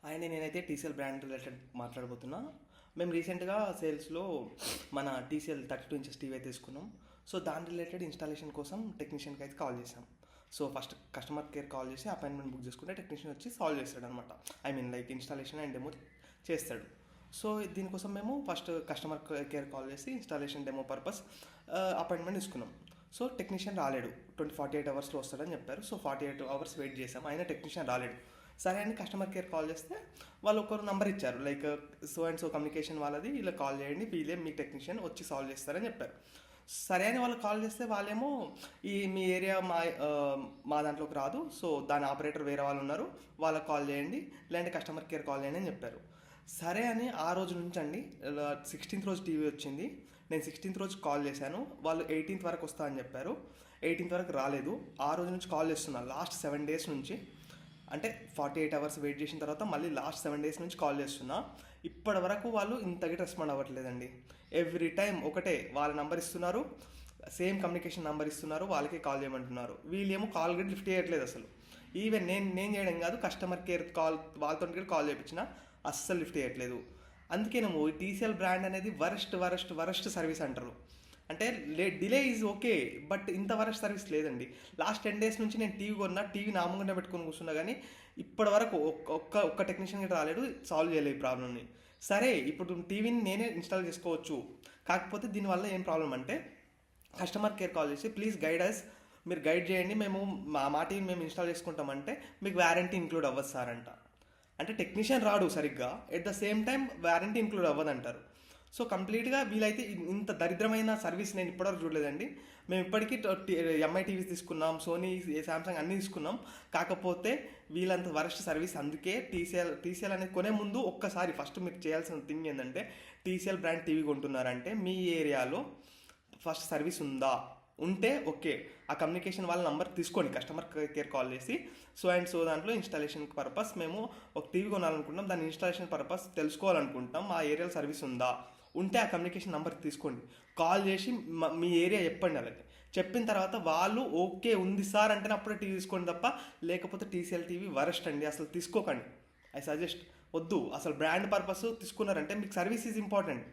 And నేనైతే TCL brand related మాట్లాడబోతున్నా. మేము రీసెంట్గా సేల్స్లో మన టీసీఎల్ 32 ఇంచెస్ టీవీ అయితే తీసుకున్నాం. సో దాని రిలేటెడ్ ఇన్స్టాలేషన్ కోసం టెక్నీషియన్కి అయితే కాల్ చేసాం. So first customer care call చేసి అపాయింట్మెంట్ బుక్ చేసుకుంటే టెక్నీషియన్ వచ్చి సాల్వ్ చేస్తాడు అనమాట. I mean like installation and demo చేస్తాడు. సో దీనికోసం మేము ఫస్ట్ కస్టమర్ కేర్ కాల్ చేసి ఇన్స్టాలేషన్ డెమో పర్పస్ అపాయింట్మెంట్ తీసుకున్నాం. సో టెక్నీషియన్ రాలేడు, 48 అవర్స్లో వస్తాడని చెప్పారు. సో 48 అవర్స్ వెయిట్ చేసాం, అయినా టెక్నీషియన్ రాలేడు. సరే అని కస్టమర్ కేర్ కాల్ చేస్తే వాళ్ళు ఒకరు నంబర్ ఇచ్చారు, like so and so communication వాళ్ళది, ఇలా కాల్ చేయండి, వీళ్ళే మీ టెక్నీషియన్ వచ్చి సాల్వ్ చేస్తారని చెప్పారు. సరే అని వాళ్ళు కాల్ చేస్తే వాళ్ళేమో మీ ఏరియా మా దాంట్లోకి రాదు, సో దాని ఆపరేటర్ వేరే వాళ్ళు ఉన్నారు, వాళ్ళకి కాల్ చేయండి, లేదంటే కస్టమర్ కేర్ కాల్ చేయండి అని చెప్పారు. సరే అని ఆ రోజు నుంచి అండి 16th రోజు టీవీ వచ్చింది. నేను 16th రోజు కాల్ చేశాను, వాళ్ళు 18th వరకు వస్తా అని చెప్పారు. 18th వరకు రాలేదు. ఆ రోజు నుంచి కాల్ చేస్తున్నా, లాస్ట్ 7 days నుంచి, అంటే 48 అవర్స్ వెయిట్ చేసిన తర్వాత మళ్ళీ లాస్ట్ 7 days నుంచి కాల్ చేస్తున్నా. ఇప్పటి వరకు వాళ్ళు ఇంతగా రెస్పాండ్ అవ్వట్లేదండి. ఎవ్రీ టైం ఒకటే, వాళ్ళ నెంబర్ ఇస్తున్నారు, సేమ్ కమ్యూనికేషన్ నెంబర్ ఇస్తున్నారు, వాళ్ళకే కాల్ చేయమంటున్నారు. వీళ్ళేమో కాల్ గట్టి లిఫ్ట్ చేయట్లేదు అసలు. ఈవెన్ నేను చేయడం కాదు, కస్టమర్ కేర్ కాల్ వాళ్ళతో కాల్ చేయించిన అస్సలు లిఫ్ట్ చేయట్లేదు. అందుకేనేమో ఈ టీసీఎల్ బ్రాండ్ అనేది వరస్ట్ సర్వీస్ అంటారు. అంటే డిలే ఈజ్ ఓకే, బట్ ఇంత వరస్ట్ సర్వీస్ లేదండి. లాస్ట్ 10 days నుంచి నేను టీవీ కొన్నా, టీవీ నామంగా పెట్టుకొని కూర్చున్నా, కానీ ఇప్పటి వరకు ఒక్క టెక్నీషియన్ కూడా రాలేడు, సాల్వ్ చేయలేదు ఈ ప్రాబ్లమ్ని. సరే, ఇప్పుడు టీవీని నేనే ఇన్స్టాల్ చేసుకోవచ్చు, కాకపోతే దీనివల్ల ఏం ప్రాబ్లం అంటే కస్టమర్ కేర్ కాల్ చేసి ప్లీజ్ గైడ్ అస్, మీరు గైడ్ చేయండి, మేము మా టీవీ మేము ఇన్స్టాల్ చేసుకుంటామంటే మీకు వారంటీ ఇంక్లూడ్ అవ్వదు సార్ అంట. అంటే టెక్నీషియన్ రాడు సరిగ్గా, at the same time warranty include అవ్వదంటారు. సో కంప్లీట్గా వీలైతే ఇంత దరిద్రమైన సర్వీస్ నేను ఇప్పటివరకు చూడలేదండి. మేము ఇప్పటికీ ఎంఐ టీవీస్ తీసుకున్నాం, సోనీ, శాంసంగ్ అన్నీ తీసుకున్నాం, కాకపోతే వీళ్ళంత వరస్ట్ సర్వీస్. అందుకే టీసీఎల్ అనేది కొనే ముందు ఒక్కసారి ఫస్ట్ మీరు చేయాల్సిన థింగ్ ఏంటంటే, టీసీఎల్ బ్రాండ్ టీవీ కొంటున్నారంటే మీ ఏరియాలో ఫస్ట్ సర్వీస్ ఉందా, ఉంటే ఓకే, ఆ కమ్యూనికేషన్ వాళ్ళ నంబర్ తీసుకోండి, కస్టమర్ కేర్ కాల్ చేసి సో అండ్ సో దాంట్లో ఇన్స్టాలేషన్ పర్పస్ మేము ఒక టీవీ కొనాలనుకుంటాం, దాని ఇన్స్టాలేషన్ పర్పస్ తెలుసుకోవాలనుకుంటాం, మా ఏరియాలో సర్వీస్ ఉందా, ఉంటే ఆ కమ్యూనికేషన్ నెంబర్ తీసుకోండి, కాల్ చేసి మీ ఏరియా చెప్పండి. అలాగే చెప్పిన తర్వాత వాళ్ళు ఓకే ఉంది సార్ అంటే అప్పుడే టీవీ తీసుకోండి తప్ప, లేకపోతే టీసీఎల్ టీవీ వరస్ట్ అండి, అసలు తీసుకోకండి. ఐ సజెస్ట్ వద్దు. అసలు బ్రాండ్ పర్పస్ తీసుకున్నారంటే మీకు service is important,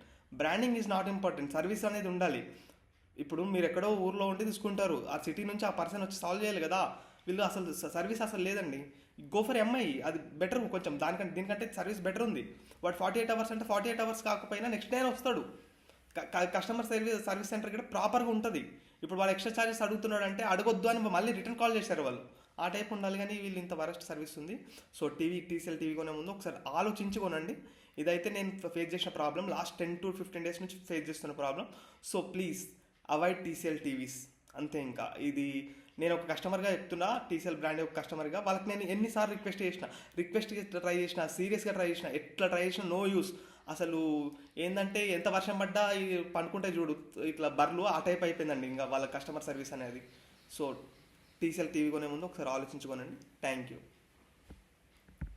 branding is not important. Service అనేది ఉండాలి. ఇప్పుడు మీరు ఎక్కడో ఊర్లో ఉండి తీసుకుంటారు, ఆ సిటీ నుంచి ఆ పర్సన్ వచ్చి సాల్వ్ చేయాలి కదా. వీళ్ళు అసలు సర్వీస్ అసలు లేదండి. గో ఫర్ ఎంఐ, అది బెటర్ కొంచెం, దీనికంటే సర్వీస్ బెటర్ ఉంది. వాడు 48 అవర్స్ అంటే 48 అవర్స్ కాకపోయినా నెక్స్ట్ డే వస్తాడు. కస్టమర్ సర్వీస్ సెంటర్ కూడా ప్రాపర్గా ఉంటుంది. ఇప్పుడు వాళ్ళు ఎక్స్ట్రా ఛార్జెస్ అడుగుతున్నాడు అంటే అడగొద్దు అని మళ్ళీ రిటర్న్ కాల్ చేశారు వాళ్ళు. ఆ టైప్ ఉండాలి, కానీ వీళ్ళు ఇంత వరస్ట్ సర్వీస్ ఉంది. సో టీసీఎల్ టీవీ కొనే ముందు ఒకసారి ఆలోచించి కొనండి. ఇదైతే నేను ఫేస్ చేసిన ప్రాబ్లం, లాస్ట్ 10 to 15 days నుంచి ఫేస్ చేస్తున్న problem. So please avoid TCL TVs, అంతే. ఇంకా ఇది నేను ఒక కస్టమర్గా చెప్తున్నా, టీసీఎల్ బ్రాండ్ ఒక కస్టమర్గా. వాళ్ళకి నేను ఎన్నిసార్లు రిక్వెస్ట్గా ట్రై చేసిన, సీరియస్గా ట్రై చేసిన, ఎట్లా ట్రై చేసిన నో యూస్. అసలు ఏంటంటే ఎంత వర్షం పడ్డా పనుకుంటే చూడు ఇట్లా బర్లు, ఆ టైప్ అయిపోయిందండి ఇంకా వాళ్ళ కస్టమర్ సర్వీస్ అనేది. సో టీసీఎల్ టీవీ కొనే ముందు ఒకసారి ఆలోచించుకోనండి. Thank you.